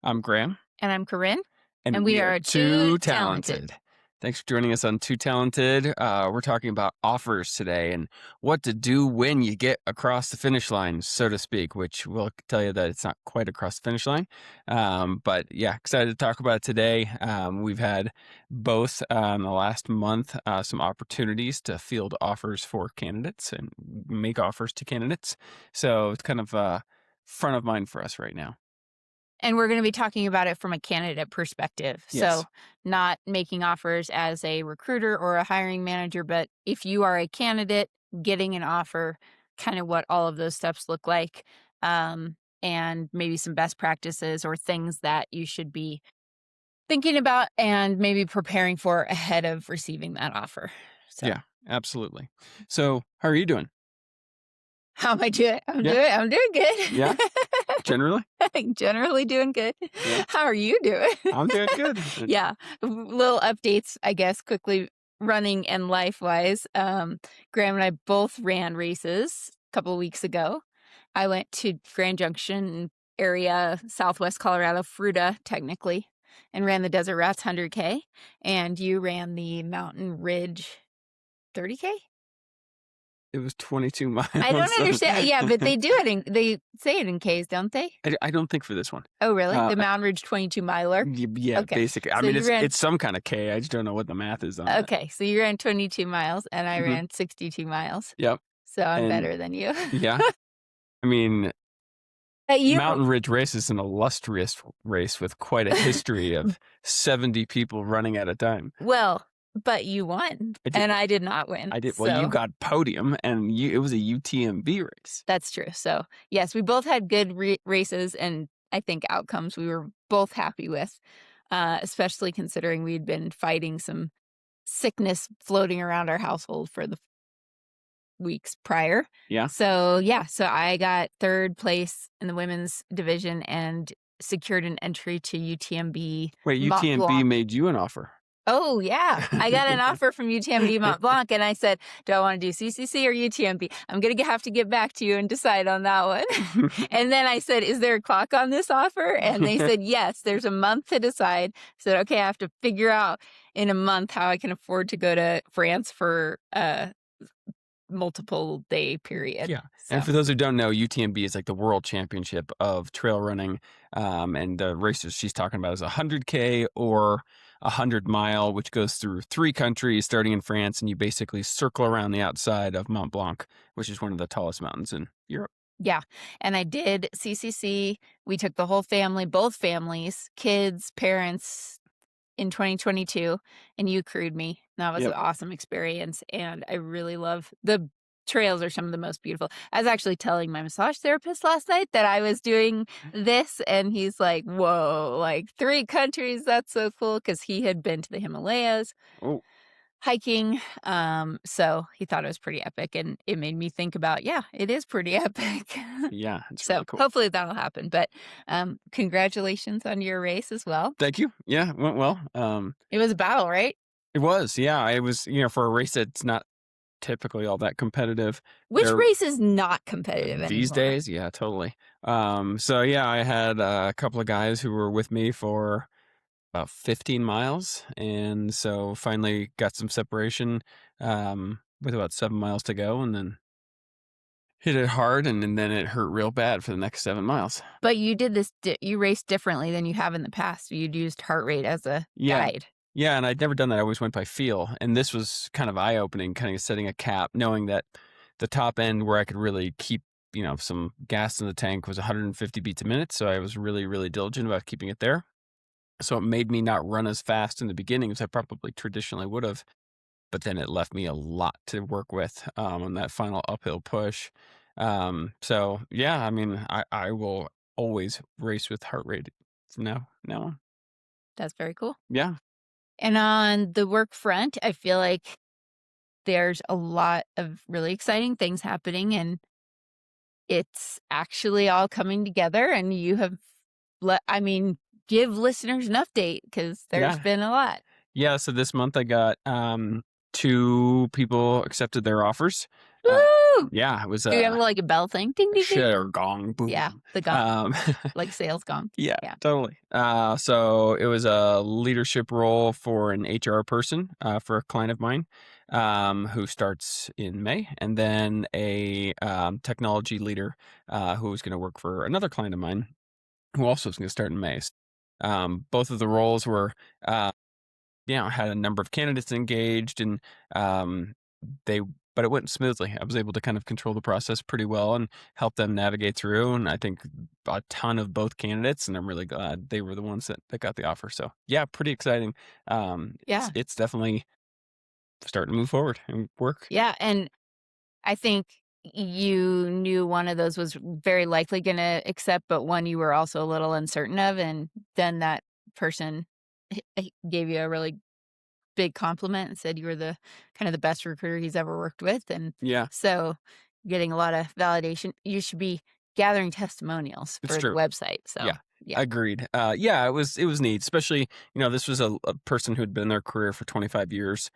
I'm Graham, And I'm Corinne, and and we we are are Too too talented. Talented. Thanks for joining us on Too Talented. We're talking about offers today and what to do when you get across the finish line, so to speak, which will tell you that it's not quite across the finish line. But yeah, excited to talk about it today. We've had both in the last month some opportunities to field offers for candidates and make offers to candidates. So it's kind of front of mind for us right now. And we're going to be talking about it from a candidate perspective. So, Yes. not making offers as a recruiter or a hiring manager, but if you are a candidate getting an offer, kind of what all of those steps look like, and maybe some best practices or things that you should be thinking about and maybe preparing for ahead of receiving that offer. So, Yeah, absolutely. So, how are you doing? how am I doing? Yeah, I'm doing yeah, good. generally? Generally doing good. Yeah, How are you doing? I'm doing good. Yeah. Little updates, I guess, quickly running and life wise. Graham and I both ran races a couple of weeks ago. I went to Grand Junction area, Southwest Colorado, Fruta, technically, and ran the Desert Rats 100K. And you ran the Mountain Ridge 30K? It was 22 miles. I don't understand. Yeah, but they say it in Ks, don't they? I don't think for this one. Oh, really? Uh, The Mountain Ridge 22 miler? yeah, Okay. basically. I So mean, you ran it's some kind of K. I just don't know what the math is on that. Okay, so you ran 22 miles and I Hmm. ran 62 miles. Yep. So I'm And better than you. yeah, I mean, You Mountain Ridge Race is an illustrious race with quite a history of 70 people running at a time. Well, but you won I did. and I did not win. I did. Well, you So got podium, and it was a UTMB race. that's true. So, yes, we both had good races and I think outcomes we were both happy with, especially considering we'd been fighting some sickness floating around our household for the weeks prior. Yeah. So, yeah, so I got third place in the women's division and secured an entry to UTMB Wait, Mont UTMB Blanc. made you an offer. Oh, yeah. I got an offer from UTMB Mont Blanc, and I said, do I want to do CCC or UTMB? I'm going to have to get back to you and decide on that one. And then I said, is there a clock on this offer? And they said, yes, there's a month to decide. I said, okay, I have to figure out in a month how I can afford to go to France for a multiple day period. Yeah. So, And for those who don't know, UTMB is like the world championship of trail running. And the races she's talking about is 100K or 100 mile, which goes through 3 countries, starting in France. And you basically circle around the outside of Mont Blanc, which is one of the tallest mountains in Europe. yeah. And I did CCC. We took the whole family, both families, kids, parents, in 2022, and you crewed me. That was an Yep. awesome experience, and I really love the trails are some of the most beautiful. I was actually telling my massage therapist last night that I was doing this, and he's like, "Whoa, like 3 countries, that's so cool," because he had been to the Himalayas Oh, hiking, so he thought it was pretty epic, and it made me think about, yeah, it is pretty epic. yeah. It's So, really cool. hopefully that'll happen, but, congratulations on your race as well. Thank you. Yeah, went well. It was a battle, right? It was. Yeah. It was, for a race that's not typically all that competitive. Which There race is not competitive These anymore? days, yeah, totally. So yeah, I had a couple of guys who were with me for about 15 miles, and so finally got some separation with about 7 miles to go, and then hit it hard, and then it hurt real bad for the next 7 miles. But you did this you raced differently than you have in the past. You'd used heart rate as a Yeah, guide. yeah, and I'd never done that. I always went by feel, and this was kind of eye-opening, kind of setting a cap, knowing that the top end where I could really keep, some gas in the tank was 150 beats a minute. So I was really, really diligent about keeping it there. So it made me not run as fast in the beginning as I probably traditionally would have. But then it left me a lot to work with on that final uphill push. So yeah, I mean, I will always race with heart rate from now on. That's very cool. Yeah. And on the work front, I feel like there's a lot of really exciting things happening, and it's actually all coming together, and you have give listeners an update because there's Yeah. been a lot. Yeah. So this month I got 2 people accepted their offers. Uh, Woo! yeah, it was Do you have like a bell thing? Ding ding ding. share gong Yeah, boom. the gong, Um, like sales gong. yeah, Yeah. totally. So it was a leadership role for an HR person for a client of mine who starts in May, and then a technology leader who was going to work for another client of mine who also is going to start in May. Both of the roles were, had a number of candidates engaged, and um, they, but it went smoothly. I was able to kind of control the process pretty well and help them navigate through. And I think a ton of both candidates, and I'm really glad they were the ones that got the offer. So yeah, pretty exciting. Yeah. It's definitely starting to move forward and work. Yeah. And I think you knew one of those was very likely going to accept, but one you were also a little uncertain of. And then that person gave you a really big compliment and said you were the kind of the best recruiter he's ever worked with. And Yeah, so getting a lot of validation, you should be gathering testimonials it's for the true. website. So Yeah. yeah. Agreed. Yeah, it was neat, especially, this was a person who'd been in their career for 25 years,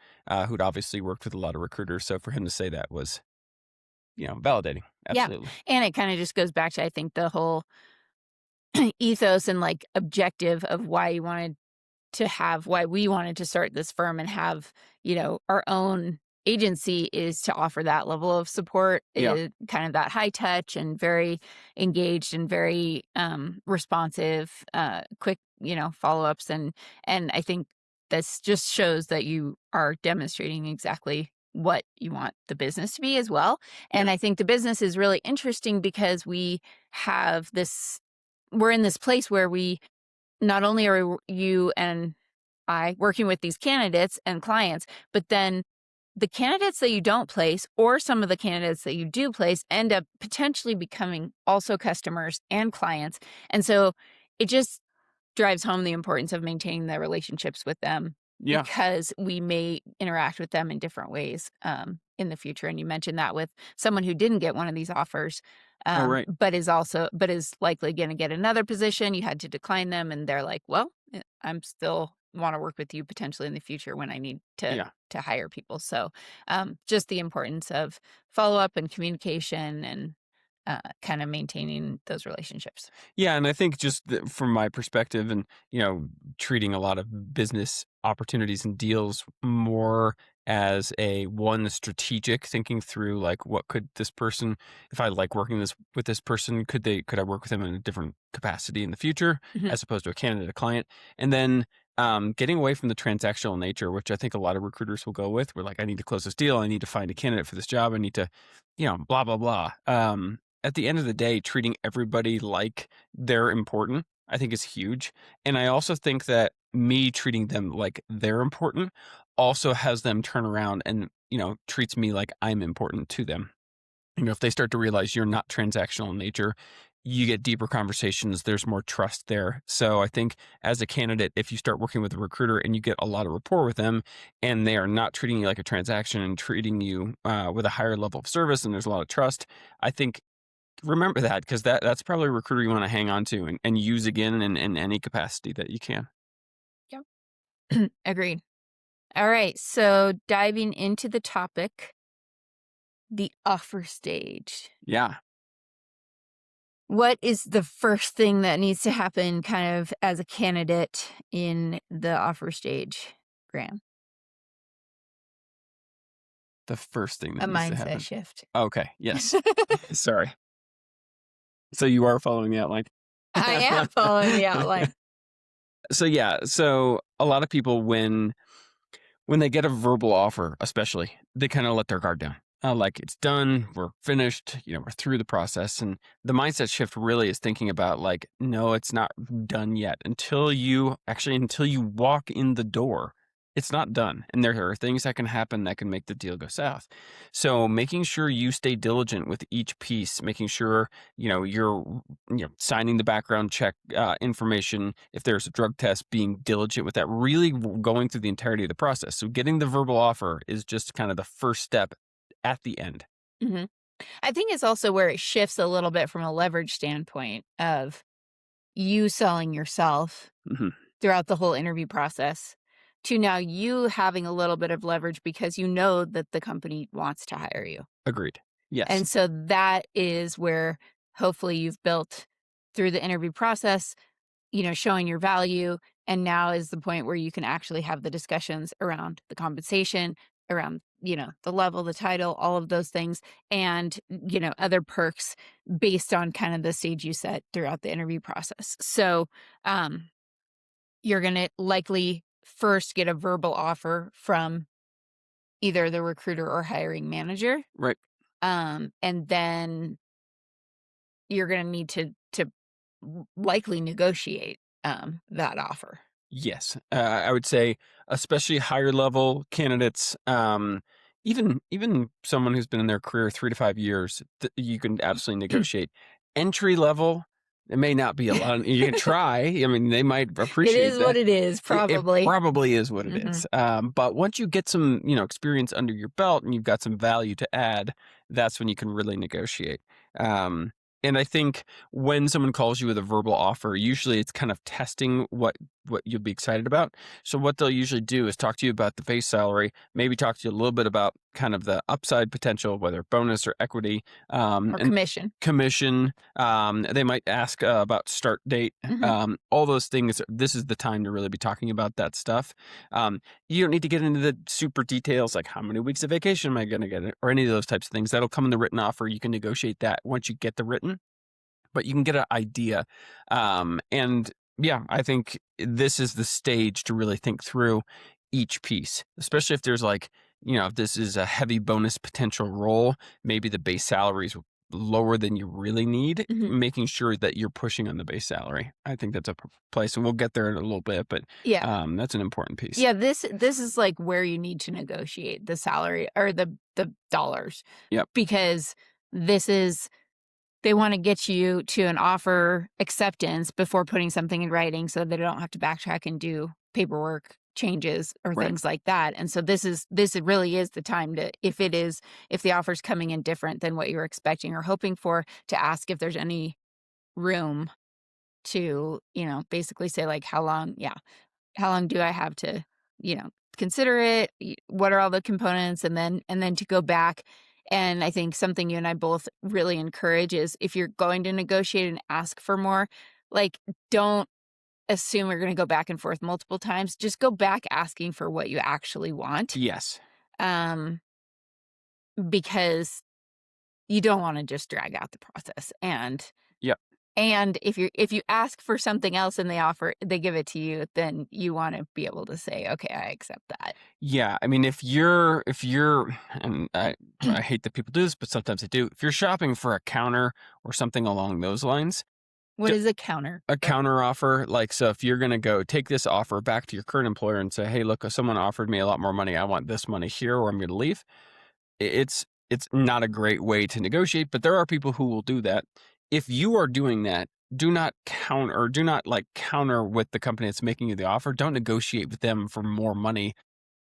who'd obviously worked with a lot of recruiters. So for him to say that was, validating. Yeah. Absolutely. And it kind of just goes back to, I think, the whole ethos and like objective of why we wanted to start this firm and have, our own agency is to offer that level of support, Yeah. kind of that high touch and very engaged and very responsive, quick, follow-ups. And I think this just shows that you are demonstrating exactly what you want the business to be as well. Yeah. And I think the business is really interesting because we're in this place where we not only are you and I working with these candidates and clients, but then the candidates that you don't place or some of the candidates that you do place end up potentially becoming also customers and clients. And so it just drives home the importance of maintaining the relationships with them Yeah. because we may interact with them in different ways in the future. And you mentioned that with someone who didn't get one of these offers, Oh, right. but is likely going to get another position. You had to decline them, and they're like, "Well, I'm still want to work with you potentially in the future when I need Yeah. to hire people." So, just the importance of follow up and communication and kind of maintaining those relationships. Yeah, and I think just from my perspective and, treating a lot of business opportunities and deals more as a one strategic thinking through like what could this person, if I like working this with this person, could I work with them in a different capacity in the future Mhm. as opposed to a candidate, a client. And then getting away from the transactional nature, which I think a lot of recruiters will go with. We're like, I need to close this deal. I need to find a candidate for this job. I need to, blah, blah, blah. At the end of the day, treating everybody like they're important, I think is huge. And I also think that me treating them like they're important also has them turn around and, treats me like I'm important to them. If they start to realize you're not transactional in nature, you get deeper conversations, there's more trust there. So I think as a candidate, if you start working with a recruiter and you get a lot of rapport with them and they are not treating you like a transaction and treating you with a higher level of service and there's a lot of trust, I think remember that because that's probably a recruiter you want to hang on to and use again in any capacity that you can. Yep. Agreed. All right. So diving into the topic, the offer stage. Yeah. What is the first thing that needs to happen kind of as a candidate in the offer stage, Graham? The first thing A that needs to mindset happen. shift. Okay. Yes. Sorry. So you are following the outline. I am following the outline. So yeah. So a lot of people when they get a verbal offer, especially, they kind of let their guard down. Like it's done, we're finished, we're through the process. And the mindset shift really is thinking about like, no, it's not done yet. Until you walk in the door, it's not done. And there are things that can happen that can make the deal go south. So making sure you stay diligent with each piece, making sure, you're signing the background check information. If there's a drug test, being diligent with that, really going through the entirety of the process. So getting the verbal offer is just kind of the first step at the end. Mhm. I think it's also where it shifts a little bit from a leverage standpoint of you selling yourself Hmm. throughout the whole interview process to now you having a little bit of leverage because you know that the company wants to hire you. Agreed. Yes. And so that is where hopefully you've built through the interview process, showing your value. And now is the point where you can actually have the discussions around the compensation, around, the level, the title, all of those things, and, other perks based on kind of the stage you set throughout the interview process. So, you're going to likely first get a verbal offer from either the recruiter or hiring manager. Right. And then you're going to need to likely negotiate that offer. Yes, I would say, especially higher level candidates, even someone who's been in their career 3 to 5 years, you can absolutely negotiate. Entry level, it may not be a lot. You can try. I mean, they might It appreciate is what that. it is, It probably. probably is what it Hmm. is. But once you get some, experience under your belt and you've got some value to add, that's when you can really negotiate. Um, and I think when someone calls you with a verbal offer, usually it's kind of testing what you'll be excited about. So what they'll usually do is talk to you about the base salary, maybe talk to you a little bit about kind of the upside potential, whether bonus or equity, Or and commission. commission. They might ask about start date, Hmm. all those things. This is the time to really be talking about that stuff. You don't need to get into the super details like how many weeks of vacation am I going to get or any of those types of things. That'll come in the written offer. You can negotiate that once you get the written, but you can get an idea. And yeah, I think this is the stage to really think through each piece, especially if there's like, if this is a heavy bonus potential role, maybe the base salary is lower than you really need, Hmm. making sure that you're pushing on the base salary. I think that's a place, and we'll get there in a little bit, but Yeah. that's an important piece. Yeah, this is like where you need to negotiate the salary or the dollars, Yep. because this is they want to get you to an offer acceptance before putting something in writing so they don't have to backtrack and do paperwork changes or Right. things like that. And so this really is the time to, if the offer's coming in different than what you're expecting or hoping for, to ask if there's any room to, basically say like how long do I have to, consider it? What are all the components? And then to go back. And I think something you and I both really encourage is, if you're going to negotiate and ask for more, like, don't assume you're going to go back and forth multiple times. Just go back asking for what you actually want. Yes. Um, because you don't want to just drag out the process. Yep. And if you ask for something else and they give it to you, then you want to be able to say, okay, I accept that. Yeah, I mean, if you're, and I hate that people do this, but sometimes they do. If you're shopping for a counter or something along those lines, What is a counter? a counter offer, like, so if you're gonna go take this offer back to your current employer and say, "Hey, look, someone offered me a lot more money. I want this money here, or I'm gonna leave." It's not a great way to negotiate, but there are people who will do that. If you are doing that, do not like counter with the company that's making you the offer. Don't negotiate with them for more money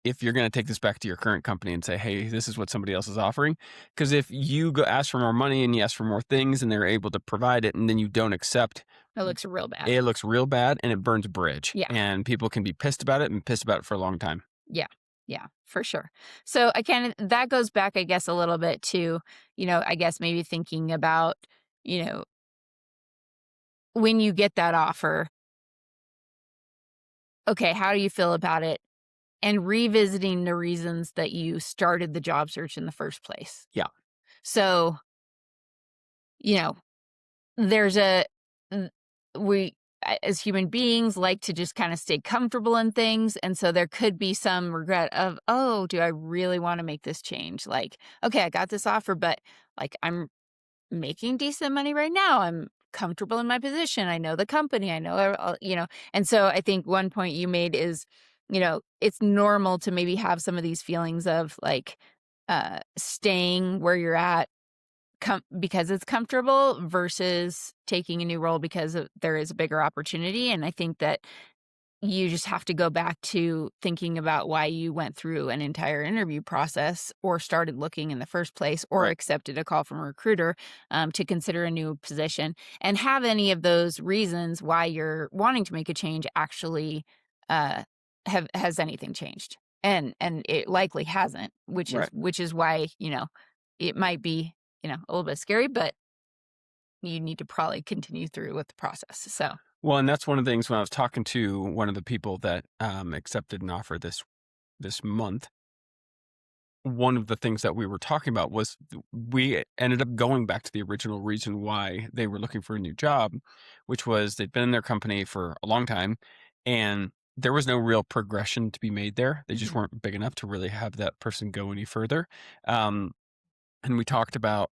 if you're going to take this back to your current company and say, hey, this is what somebody else is offering. Because if you go ask for more money and you ask for more things and they're able to provide it and then you don't accept, That looks real bad. it looks real bad and it burns a bridge. Yeah. And people can be pissed about it and pissed about it for a long time. Yeah. Yeah, for sure. So that goes back, I guess, a little bit to, I guess maybe thinking about, you know, when you get that offer, okay, how do you feel about it? And revisiting the reasons that you started the job search in the first place. Yeah. So, you know, there's a, we, as human beings, like to just kind of stay comfortable in things. And so there could be some regret of, oh, do I really want to make this change? Like, okay, I got this offer, but like, I'm making decent money right now. I'm comfortable in my position. I know the company. I know, and so I think one point you made is, it's normal to maybe have some of these feelings of like staying where you're at because it's comfortable versus taking a new role because there is a bigger opportunity. And I think that you just have to go back to thinking about why you went through an entire interview process or started looking in the first place or Right. accepted a call from a recruiter to consider a new position, and have any of those reasons why you're wanting to make a change actually has anything changed? And it likely hasn't, Right. which is why, it might be, a little bit scary, but you need to probably continue through with the process. So, Well, and that's one of the things when I was talking to one of the people that accepted an offer this month. One of the things that we were talking about was we ended up going back to the original reason why they were looking for a new job, which was they'd been in their company for a long time and there was no real progression to be made there. They just mhm, weren't big enough to really have that person go any further. Um, and we talked about,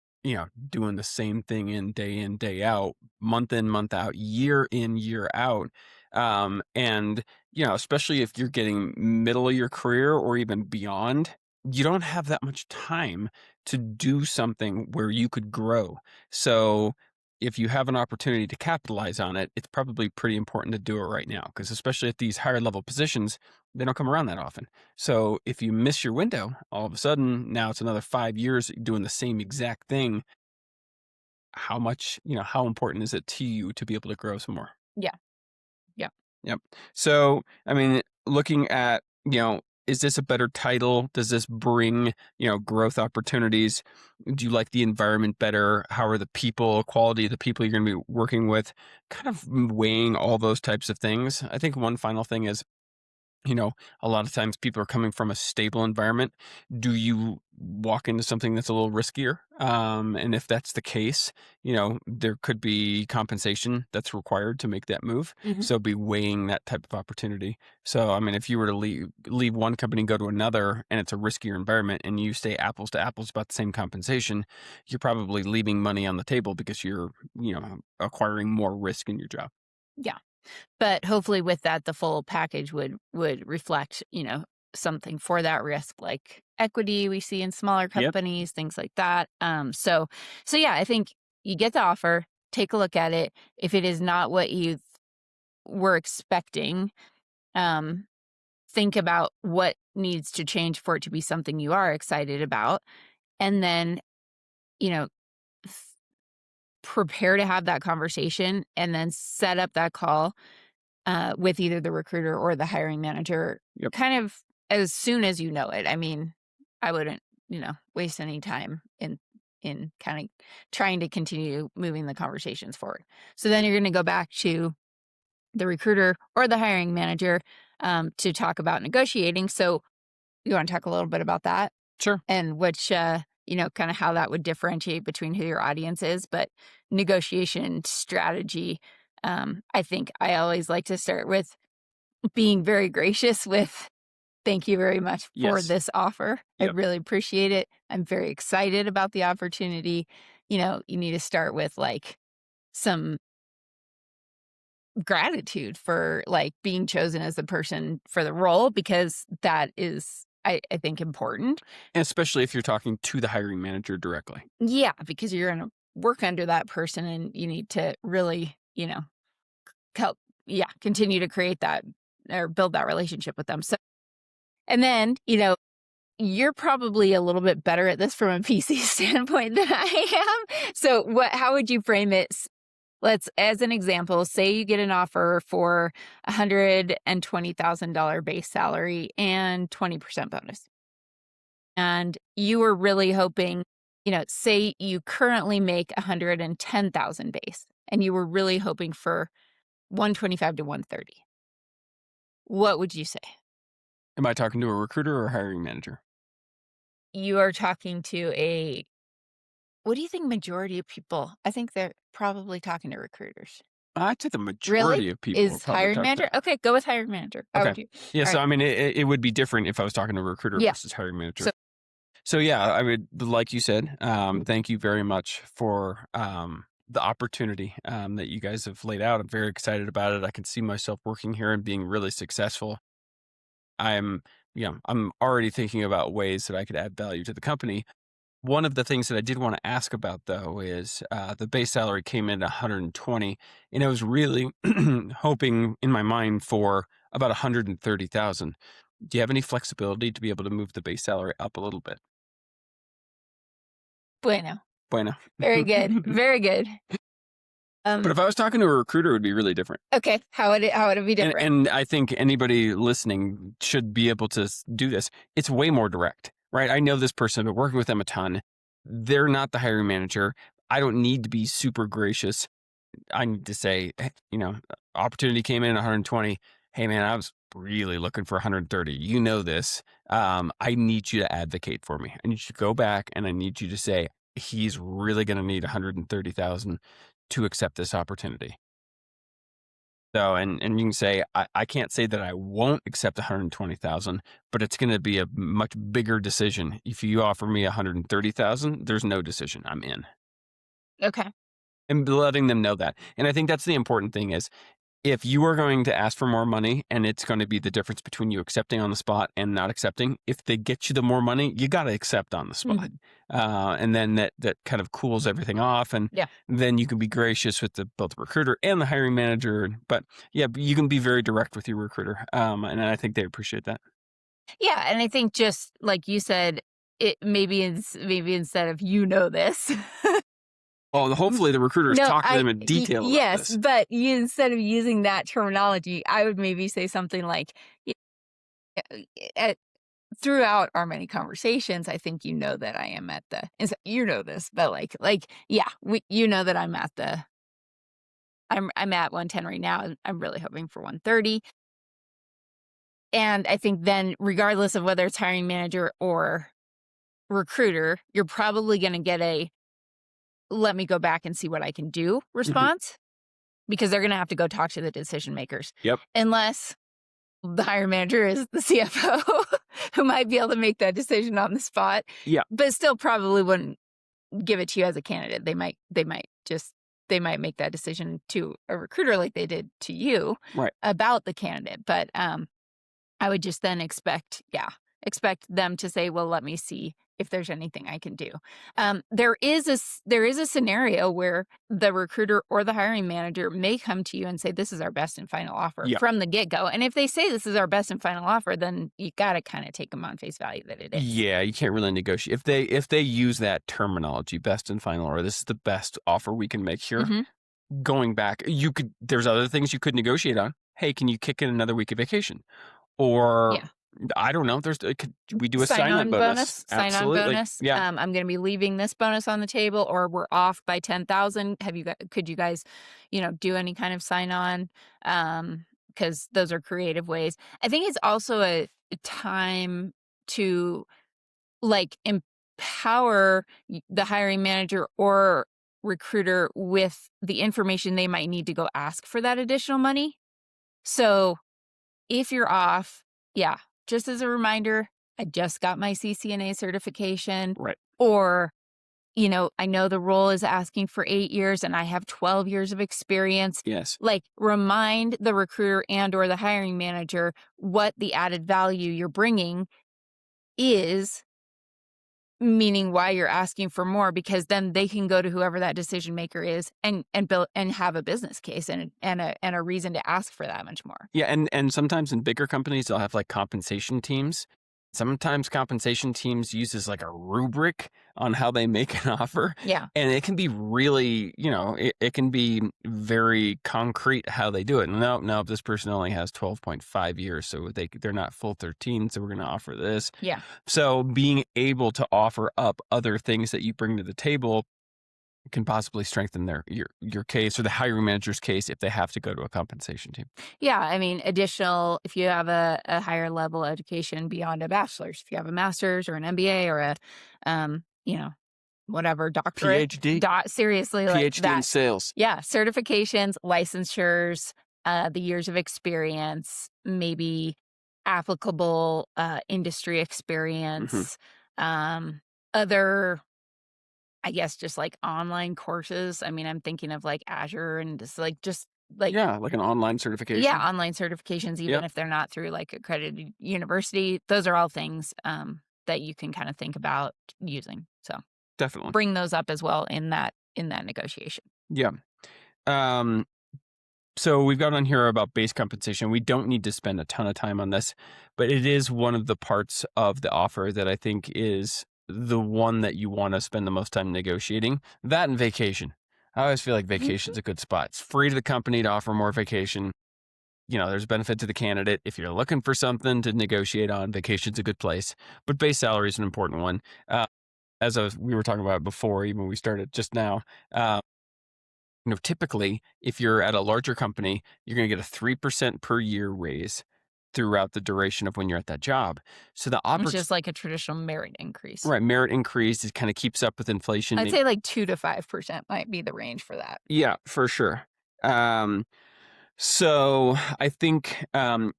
doing the same thing in, day out, month in, month out, year in, year out. And, especially if you're getting middle of your career or even beyond, you don't have that much time to do something where you could grow. So if you have an opportunity to capitalize on it, it's probably pretty important to do it right now. Because especially at these higher level positions, they don't come around that often. So if you miss your window, all of a sudden now it's another 5 years doing the same exact thing. How important is it to you to be able to grow some more? yeah, yeah. Yep. So, I mean, looking at, is this a better title? Does this bring, growth opportunities? Do you like the environment better? How are the people, quality of the people you're going to be working with? Kind of weighing all those types of things. I think one final thing is, a lot of times people are coming from a stable environment. Do you walk into something that's a little riskier? And if that's the case, there could be compensation that's required to make that move. Mhm. So be weighing that type of opportunity. So, I mean, if you were to leave one company and go to another and it's a riskier environment and you stay apples to apples about the same compensation, you're probably leaving money on the table because you're, acquiring more risk in your job. Yeah. But hopefully with that, the full package would reflect, something for that risk, like equity we see in smaller Yep. companies, things like that. So yeah, I think you get the offer, take a look at it. If it is not what you were expecting, um, think about what needs to change for it to be something you are excited about, and then, you know, f- prepare to have that conversation, and then set up that call with either the recruiter or the hiring manager Yep. kind of as soon as you know it. I mean, I wouldn't, waste any time in kind of trying to continue moving the conversations forward. So then you're going to go back to the recruiter or the hiring manager to talk about negotiating. So you want to talk a little bit about that Sure. and which, kind of how that would differentiate between who your audience is. But negotiation strategy, I think I always like to start with being very gracious with, "Thank you very much for Yes. this offer. I Yep. really appreciate it. I'm very excited about the opportunity." You need to start with, like, some gratitude for, like, being chosen as the person for the role because that is, I think, important. And especially if you're talking to the hiring manager directly. Yeah, because you're gonna work under that person and you need to really, help, yeah, continue to create that or build that relationship with them. So and then, you're probably a little bit better at this from a PC standpoint than I am. So how would you frame it? Let's, as an example, say you get an offer for $120,000 base salary and 20% bonus. And you were really hoping, say you currently make 110,000 base and you were really hoping for 125 to 130. What would you say? Am I talking to a recruiter or a hiring manager? You are talking to a What do you think majority of people, I think they're probably talking to recruiters. I'd say the Really? majority of people will Is probably hiring talk to. manager? Okay, go with hiring manager. How Okay. would you? Yeah, All so right. I mean, it would be different if I was talking to a recruiter Yeah. versus hiring So manager. So yeah, I would, like you said, thank you very much for the opportunity that you guys have laid out. I'm very excited about it. I can see myself working here and being really successful. I'm, I'm already thinking about ways that I could add value to the company. One of the things that I did want to ask about though is the base salary came in at 120, and I was really hoping in my mind for about 130,000. Do you have any flexibility to be able to move the base salary up a little bit? bueno. Bueno. Very good. Very good. But if I was talking to a recruiter, it would be really different. Okay, how would it be different? And I think anybody listening should be able to do this. It's way more direct, right? I know this person. I've been working with them a ton. They're not the hiring manager. I don't need to be super gracious. I need to say, "Hey, opportunity came in at 120. Hey, man, I was really looking for 130. You know this. I need you to advocate for me. I need you to go back and I need you to say he's really going to need 130,000 to accept this opportunity. So, and you can say, I can't say that I won't accept 120,000, but it's going to be a much bigger decision. If you offer me 130,000, there's no decision. I'm in." Okay. And letting them know that. And I think that's the important thing is if you are going to ask for more money and it's going to be the difference between you accepting on the spot and not accepting, if they get you the more money, you got to accept on the spot. Mhm. And then that kind of cools everything off. And Yeah. then you can be gracious with both the recruiter and the hiring manager. But yeah, you can be very direct with your recruiter. And I think they appreciate that. Yeah, and I think just like you said, it maybe instead of this. Oh, hopefully the recruiters No, talk to them in detail about yes, this. but instead of using that terminology, I would maybe say something like, uh, throughout our many conversations, I think that I am at the and so you know this, but yeah, that I'm at 110 right now, and I'm really hoping for 130. And I think then regardless of whether it's hiring manager or recruiter, you're probably gonna get a, "Let me go back and see what I can do" Mhm. response, because they're gonna have to go talk to the decision makers. Yep. Unless the hiring manager is the CFO who might be able to make that decision on the spot, Yeah. but still probably wouldn't give it to you as a candidate. They might make that decision to a recruiter like they did to you Right. about the candidate. But I would just then expect them to say, "Well, let me see if there's anything I can do." There is a scenario where the recruiter or the hiring manager may come to you and say, "This is our best and final offer" Yeah. from the get-go. And if they say this is our best and final offer, then you gotta kind of take them on face value that it is. Yeah, you can't really negotiate. If they use that terminology, best and final, or this is the best offer we can make here, Hmm. going back, there's other things you could negotiate on. Hey, can you kick in another week of vacation? Or Yeah. I don't know, we do a sign-on bonus? Sign on Absolutely. bonus. Yeah. I'm going to be leaving this bonus on the table, or we're off by 10,000. Could you guys, do any kind of sign on? Because those are creative ways. I think it's also a time to empower the hiring manager or recruiter with the information they might need to go ask for that additional money. So if you're off, yeah, just as a reminder, I just got my CCNA certification, Right. or, I know the role is asking for 8 years and I have 12 years of experience. Yes. Remind the recruiter and or the hiring manager what the added value you're bringing is, meaning why you're asking for more, because then they can go to whoever that decision maker is and build and have a business case and a reason to ask for that much more. Yeah, and sometimes in bigger companies, they'll have, compensation teams. Sometimes compensation teams uses, a rubric on how they make an offer, Yeah. and it can be really, it can be very concrete how they do it. No, this person only has 12.5 years, so they're not full 13, so we're gonna offer this. Yeah. So being able to offer up other things that you bring to the table can possibly strengthen your case or the hiring manager's case if they have to go to a compensation team. Yeah, I mean, additional, if you have a higher level education beyond a bachelor's, if you have a master's or an MBA or a, whatever, doctorate, PhD, seriously, like PhD in that. sales. Yeah, certifications, licensures, the years of experience, maybe applicable industry Hmm. experience, other, I guess, just online courses. I mean, I'm thinking of Azure and just like Yeah, like an online yeah, certification. online certifications, even Yep, if they're not through accredited university. Those are all things that you can kind of think about using. So definitely. bring those up as well in that negotiation. Yeah. Um, so we've got on here about base compensation. We don't need to spend a ton of time on this, but it is one of the parts of the offer that I think is the one that you want to spend the most time negotiating. That and vacation. I always feel like vacation's a good spot. It's free to the company to offer more vacation. There's benefit to the candidate. If you're looking for something to negotiate on, vacation's a good place. But base salary is an important one. As we were talking about before, even when we started just now, uh, typically, if you're at a larger company, you're going to get a 3% per year raise throughout the duration of when you're at that job. So the It's opportunity, just like a traditional merit increase. right, merit increase, it kind of keeps up with inflation. I'd say like 2 to 5% might be the range for that. Yeah, for sure. Um, So I think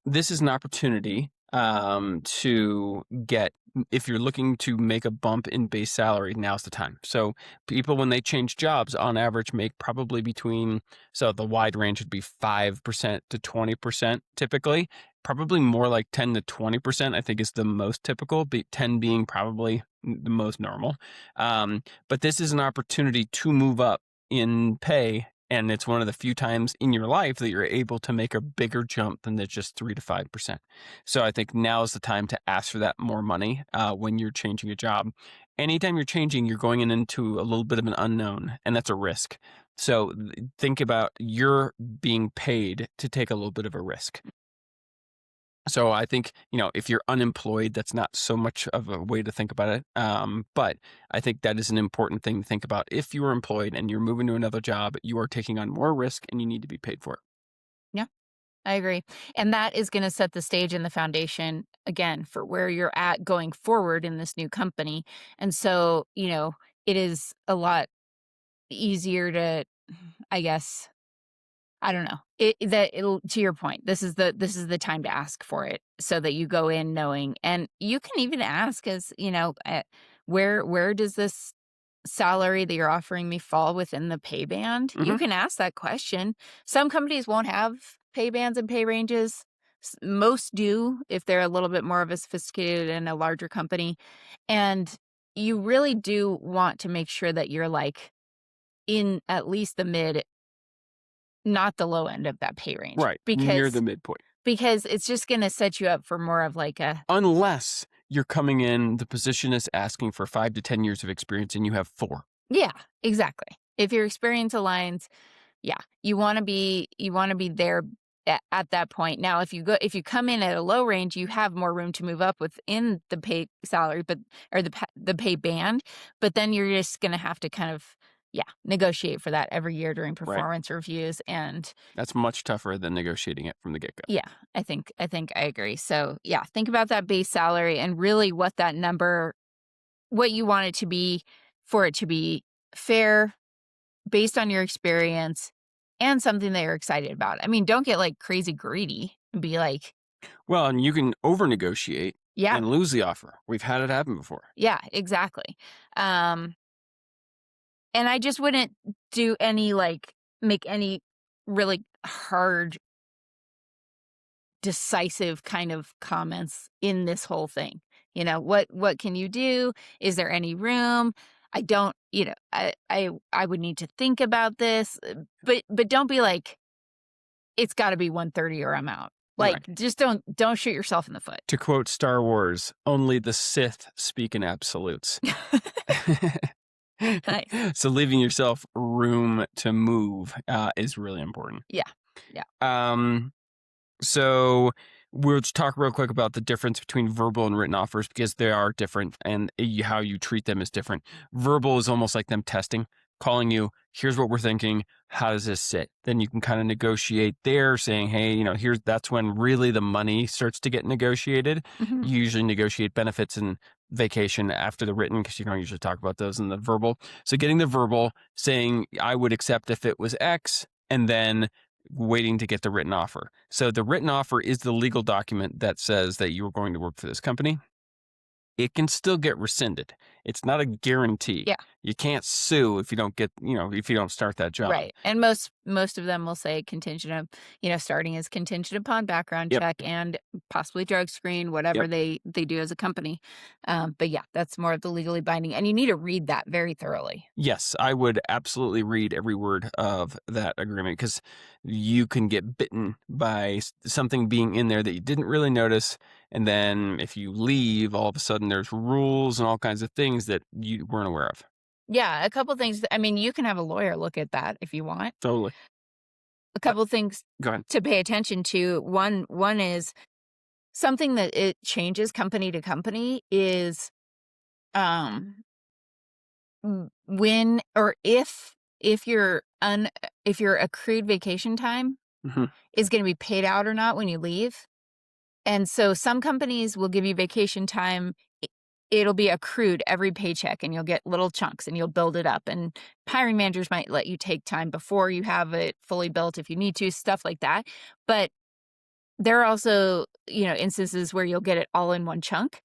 this is an opportunity to get, if you're looking to make a bump in base salary, now's the time. So people, when they change jobs, on average, make probably between, so the wide range would be 5% to 20% typically. Probably more like 10 to 20%, I think is the most typical, 10 being probably the most normal. But this is an opportunity to move up in pay, and it's one of the few times in your life that you're able to make a bigger jump than the just 3 to 5%. So I think now is the time to ask for that more money when you're changing a job. Anytime you're changing, you're going into a little bit of an unknown, and that's a risk. So think about you're being paid to take a little bit of a risk. So I think, if you're unemployed, that's not so much of a way to think about it. But I think that is an important thing to think about. If you are employed and you're moving to another job, you are taking on more risk and you need to be paid for it. Yeah, I agree. And that is going to set the stage and the foundation again for where you're at going forward in this new company. And so, it is a lot easier to, I guess, I don't know. It'll, to your point, this is the time to ask for it so that you go in knowing, and you can even ask as, where does this salary that you're offering me fall within the pay band? You Hmm. can ask that question. Some companies won't have pay bands and pay ranges. Most do if they're a little bit more of a sophisticated and a larger company. And you really do want to make sure that you're like in at least the mid, not the low end of that pay range, Right. Near the because midpoint. it's just going to set you up for more of like a, Unless you're coming in, the position is asking for 5 to 10 years of experience and you have 4. yeah, exactly. If your experience aligns, yeah, you want to be there at that point. Now, if you come in at a low range, you have more room to move up within the pay salary, but or the pay band, but then you're just going to have to kind of, yeah, negotiate for that every year during Right. performance reviews. And That's much tougher than negotiating it from the get go. yeah, I think I agree. So, yeah, think about that base salary and really what that number, what you want it to be, for it to be fair based on your experience and something that you're excited about. I mean, don't get like crazy greedy and be like, Well, and you can over negotiate yeah, and lose the offer. We've had it happen before. yeah, exactly. Um, and I just wouldn't do any like make any really hard, decisive kind of comments in this whole thing. What can you do? Is there any room? I don't, I would need to think about this, but don't be like, it's got to be 130 or I'm out. Like, Right. just don't shoot yourself in the foot. To quote Star Wars, only the Sith speak in absolutes. Nice. So leaving yourself room to move is really important. Yeah. Yeah. Um, so we'll just talk real quick about the difference between verbal and written offers because they are different and how you treat them is different. Verbal is almost like them testing, calling you, here's what we're thinking. How does this sit? Then you can kind of negotiate there saying, hey, that's when really the money starts to get negotiated. Mhm. You usually negotiate benefits and vacation after the written because you don't usually talk about those in the verbal. So getting the verbal saying, I would accept if it was X, and then waiting to get the written offer. So the written offer is the legal document that says that you are going to work for this company. It can still get rescinded. It's not a guarantee. Yeah. You can't sue if you don't get, if you don't start that job. Right. And most of them will say contingent of, starting as contingent upon background Yep. check and possibly drug screen, whatever Yep. they do as a company. But yeah, that's more of the legally binding, and you need to read that very thoroughly. Yes, I would absolutely read every word of that agreement because you can get bitten by something being in there that you didn't really notice. And then if you leave, all of a sudden there's rules and all kinds of things that you weren't aware of. Yeah, a couple things. I mean, you can have a lawyer look at that if you want. Totally. A Uh, couple things Go ahead. to pay attention to. One is something that it changes company to company is um when or if your if your accrued vacation time Mhm. is going to be paid out or not when you leave. And so some companies will give you vacation time. It'll be accrued every paycheck and you'll get little chunks and you'll build it up. And hiring managers might let you take time before you have it fully built if you need to, stuff like that. But there are also, instances where you'll get it all in one chunk.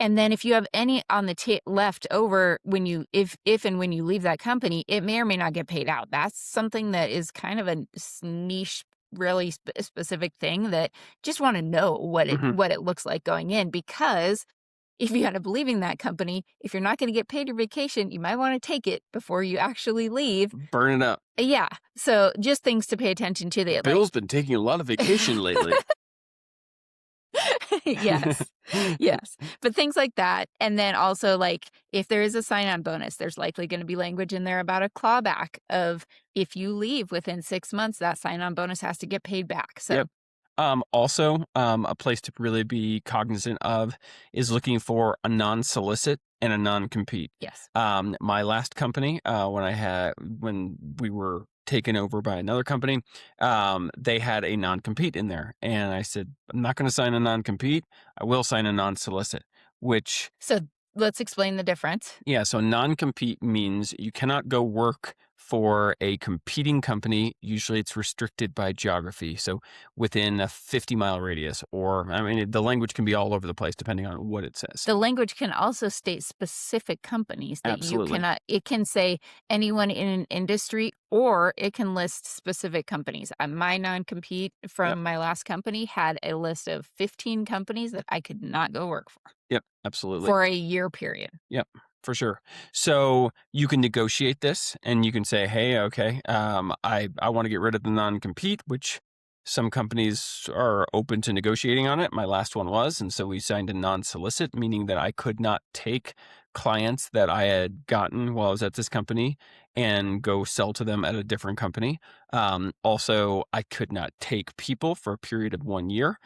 And then if you have any on the left over when you if and when you leave that company, it may or may not get paid out. That's something that is kind of a niche, really specific thing that just want to know Mhm. what it looks like going in, because if you end up leaving that company, if you're not going to get paid your vacation, you might want to take it before you actually leave. Burn it up. Yeah. So just things to pay attention to that, like Bill's been taking a lot of vacation lately. yes. Yes. But things like that. And then also, like, if there is a sign-on bonus, there's likely going to be language in there about a clawback of if you leave within 6 months, that sign-on bonus has to get paid back. So, Yep. Also, a place to really be cognizant of is looking for a non-solicit and a non-compete. yes. My last company, when we were taken over by another company, they had a non-compete in there, and I said, I'm not going to sign a non-compete. I will sign a non-solicit, which So, let's explain the difference. yeah, so non-compete means you cannot go work for a competing company. Usually it's restricted by geography. So within a 50-mile radius, or I mean, the language can be all over the place depending on what it says. The language can also state specific companies that you Absolutely. cannot, it can say anyone in an industry, or it can list specific companies. My non-compete Yep. from my last company had a list of 15 companies that I could not go work Yep. Absolutely. for a year period. Yep, for sure. So you can negotiate this and you can say, hey, okay, I want to get rid of the non-compete, which some companies are open to negotiating on it. My last one was. And so we signed a non-solicit, meaning that I could not take clients that I had gotten while I was at this company and go sell to them at a different company. Also, I could not take people for a period of 1 year.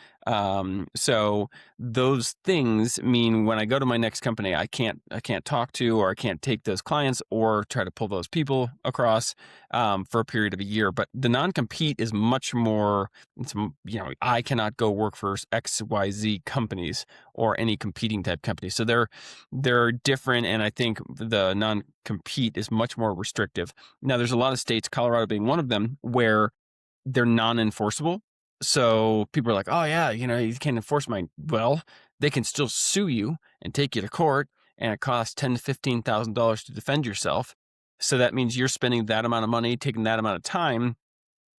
So those things mean when I go to my next company, I can't talk to, or I can't take those clients or try to pull those people across for a period of a year. But the non-compete is much more. I cannot go work for XYZ companies or any competing type company. So they're different, and I think the non-compete is much more restrictive. Now, there's a lot of states, Colorado being one of them, where they're non-enforceable. So people are like, oh yeah, you can't enforce mine. Well, they can still sue you and take you to court, and it costs $10,000 to $15,000 to defend yourself. So that means you're spending that amount of money, taking that amount of time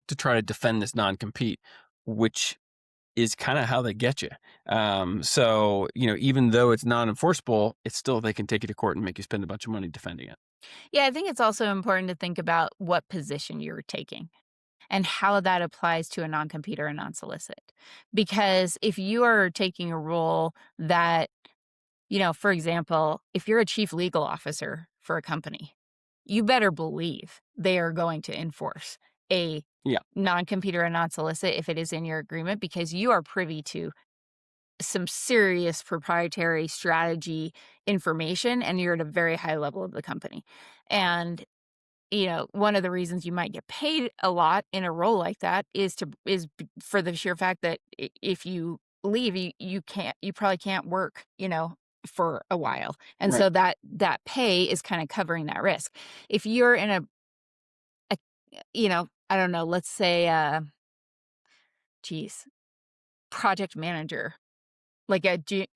to try to defend this non-compete, which is kind of how they get you. So even though it's non-enforceable, it's still, they can take you to court and make you spend a bunch of money defending it. Yeah, I think it's also important to think about what position you're taking and how that applies to a non-compete or a non-solicit. Because if you are taking a role that, for example, if you're a chief legal officer for a company, you better believe they are going to enforce a Yeah, non-compete or a non-solicit if it is in your agreement, because you are privy to some serious proprietary strategy information and you're at a very high level of the company. And one of the reasons you might get paid a lot in a role like that for the sheer fact that if you leave, you probably can't work, for a while. And right. so that pay is kind of covering that risk. If you're in a I don't know, let's say, geez, project manager, like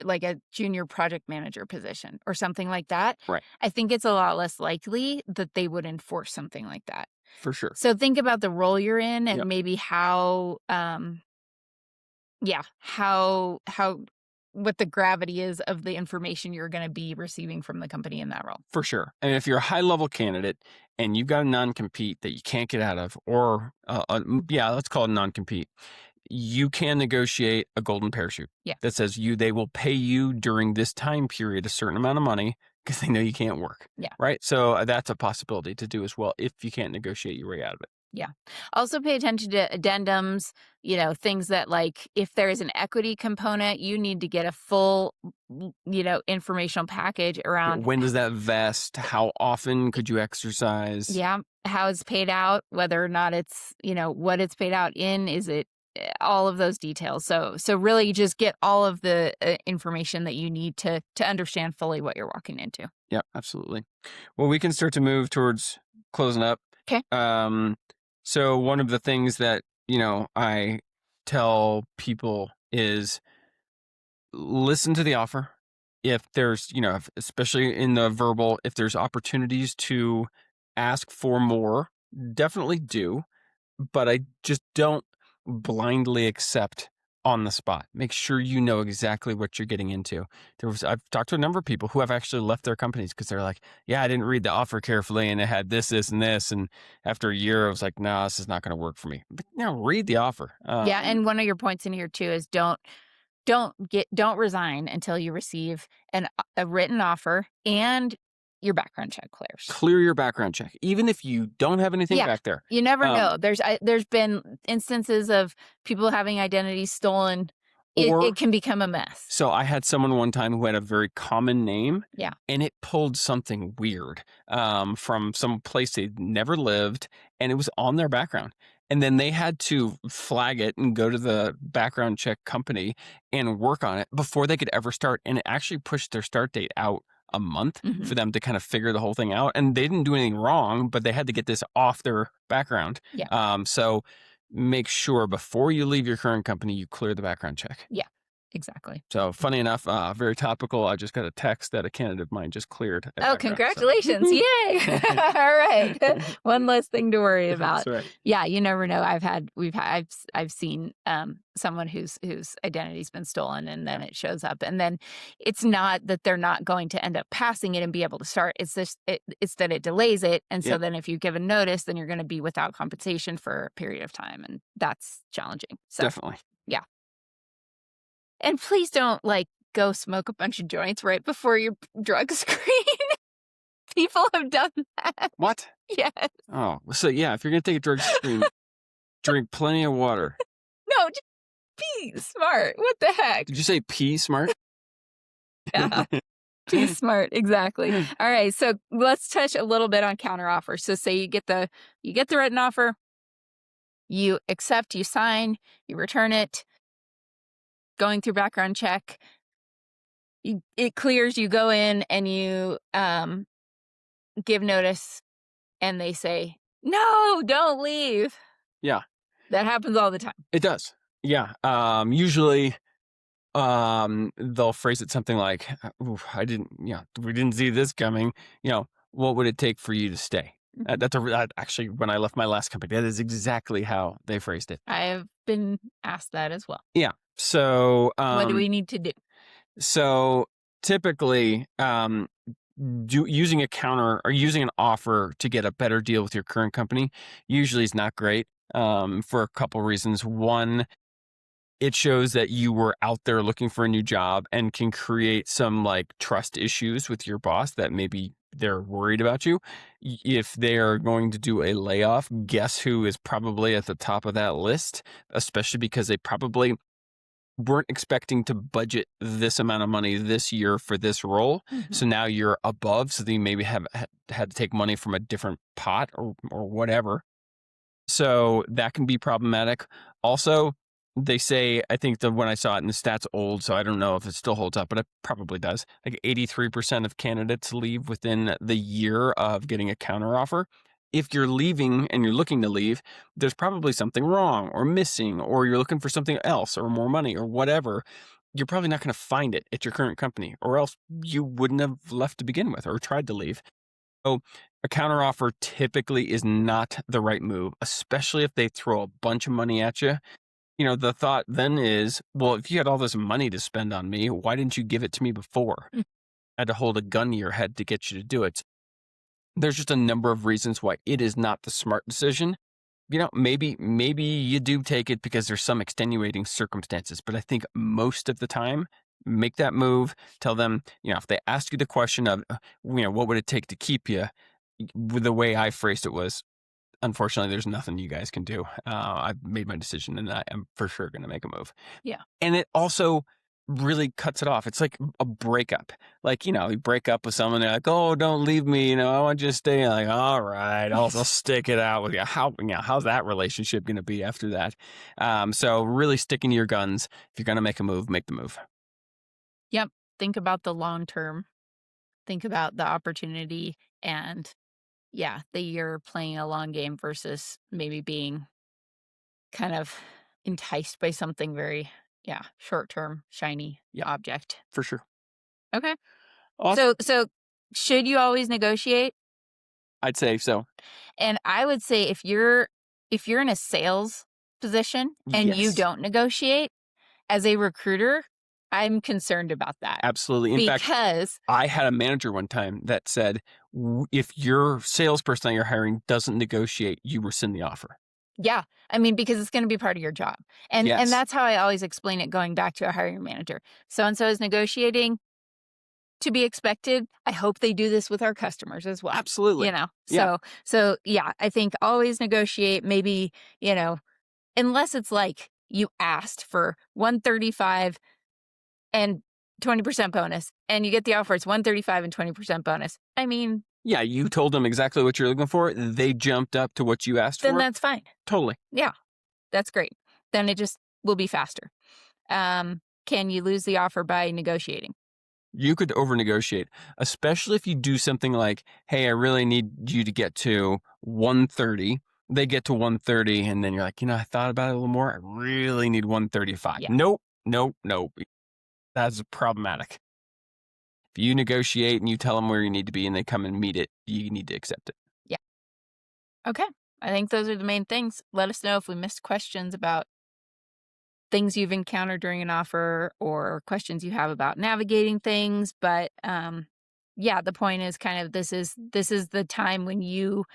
like a junior project manager position or something like that, Right. I think it's a lot less likely that they would enforce something like that. For sure. So think about the role you're in and Yep. maybe how how what the gravity is of the information you're going to be receiving from the company in that role. For sure. And if you're a high level candidate and you've got a non compete that you can't get out of, or let's call it a non compete, you can negotiate a golden parachute Yeah. that says they will pay you during this time period a certain amount of money because they know you can't work. Yeah. Right. So that's a possibility to do as well if you can't negotiate your way out of it. Yeah. Also pay attention to addendums, things that like if there is an equity component, you need to get a full, informational package around When does that vest? How often could you exercise? yeah, how it's paid out, whether or not it's, what it's paid out in, is it all of those details. So really just get all of the information that you need to understand fully what you're walking into. Yeah, absolutely. Well, we can start to move towards closing up. Okay. So one of the things that, I tell people is listen to the offer. If there's, especially in the verbal, if there's opportunities to ask for more, definitely do. But I just don't blindly accept on the spot. Make sure you know exactly what you're getting into. I've talked to a number of people who have actually left their companies because they're like, yeah, I didn't read the offer carefully and it had this, this, and this. And after a year, I was like, no, this is not going to work for me. But read the offer. Yeah, and one of your points in here too is don't resign until you receive a written offer and your background check clears. Clear your background check, even if you don't have anything back there. You never know. There's been instances of people having identities stolen. It can become a mess. So I had someone one time who had a very common name. Yeah. And it pulled something weird from some place they'd never lived, and it was on their background. And then they had to flag it and go to the background check company and work on it before they could ever start. And it actually pushed their start date out a month for them to kind of figure the whole thing out. And they didn't do anything wrong, but they had to get this off their background. Yeah. So make sure before you leave your current company, you clear the background check. Yeah. Exactly. So funny enough, very topical. I just got a text that a candidate of mine just cleared. Oh, congratulations. Yay. All right. One less thing to worry about. That's right. Yeah. You never know. I've seen someone whose identity's been stolen and then it shows up, and then it's not that they're not going to end up passing it and be able to start. It's just, it's that it delays it. And so then if you give a notice, then you're going to be without compensation for a period of time. And that's challenging. So Definitely. yeah. And please don't go smoke a bunch of joints right before your drug screen. People have done that. What? Yes. Oh, so yeah, if you're going to take a drug screen, drink plenty of water. No, just be smart. What the heck? Did you say pee smart? Yeah. Be smart. Exactly. All right. So let's touch a little bit on counteroffer. So say you get the written offer, you accept, you sign, you return it. Going through background check, it clears, you go in and you give notice and they say, no, don't leave. Yeah. That happens all the time. It does. Yeah. Usually they'll phrase it something like, we didn't see this coming. What would it take for you to stay? Actually, when I left my last company, that is exactly how they phrased it. I have been asked that as well. Yeah. So what do we need to do? So typically, using a counter or using an offer to get a better deal with your current company usually is not great for a couple reasons. One, it shows that you were out there looking for a new job and can create some trust issues with your boss that maybe they're worried about you. If they're going to do a layoff, guess who is probably at the top of that list, especially because they probably weren't expecting to budget this amount of money this year for this role. So now you're above, so they maybe have had to take money from a different pot or whatever. So that can be problematic. Also, they say, I think when I saw it, and the stat's old, so I don't know if it still holds up, but it probably does. 83% of candidates leave within the year of getting a counteroffer. If you're leaving and you're looking to leave, there's probably something wrong or missing, or you're looking for something else or more money or whatever. You're probably not going to find it at your current company, or else you wouldn't have left to begin with or tried to leave. So a counteroffer typically is not the right move, especially if they throw a bunch of money at you. The thought then is, well, if you had all this money to spend on me, why didn't you give it to me before? I had to hold a gun to your head to get you to do it. There's just a number of reasons why it is not the smart decision. Maybe you do take it because there's some extenuating circumstances, but I think most of the time, make that move. Tell them, if they ask you the question of, what would it take to keep you? The way I phrased it was, unfortunately, there's nothing you guys can do. I've made my decision and I am for sure going to make a move. Yeah. And it also really cuts it off. It's like a breakup. Like, you break up with someone, they're like, oh, don't leave me. I want you to stay. I'm like, all right, I'll stick it out with you. How's that relationship going to be after that? So really sticking to your guns. If you're going to make a move, make the move. Yep. Think about the long term. Think about the opportunity and yeah, that you're playing a long game versus maybe being kind of enticed by something very, yeah, short term, shiny Yeah, object. for sure. Okay. Awesome. So should you always negotiate? I'd say so. And I would say if you're in a sales position and you Yes, don't negotiate as a recruiter, I'm concerned about that absolutely. In fact, because I had a manager one time that said, if your salesperson that you're hiring doesn't negotiate, you rescind the offer. yeah, I mean, because it's gonna be part of your job. And Yes, that's how I always explain it going back to a hiring manager. So and so is negotiating to be expected. I hope they do this with our customers as well. absolutely. Yeah. So yeah, I think always negotiate, maybe, unless it's like you asked for 135 and 20% bonus and you get the offer, it's 135 and 20% bonus. I mean, Yeah, you told them exactly what you're looking for. They jumped up to what you asked then for. that's fine. Totally. Yeah, that's great. Then it just will be faster. Can you lose the offer by negotiating? You could over negotiate, especially if you do something like, hey, I really need you to get to 130. They get to 130, and then you're like, I thought about it a little more. I really need 135. Yeah. Nope, nope, nope. That's problematic. If you negotiate and you tell them where you need to be and they come and meet it, you need to accept it. Yeah. Okay. I think those are the main things. Let us know if we missed questions about things you've encountered during an offer or questions you have about navigating things. But yeah, the point is kind of this is the time when you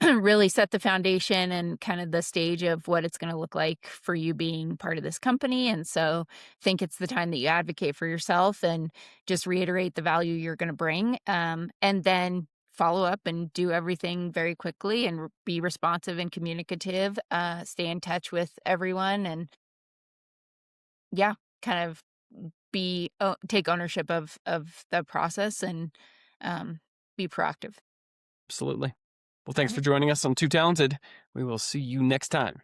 really set the foundation and kind of the stage of what it's going to look like for you being part of this company. And so I think it's the time that you advocate for yourself and just reiterate the value you're going to bring. And then follow up and do everything very quickly and be responsive and communicative, stay in touch with everyone and yeah, kind of take ownership of the process and be proactive. Absolutely. Well, All thanks for right. joining us on Too Talented. We will see you next time.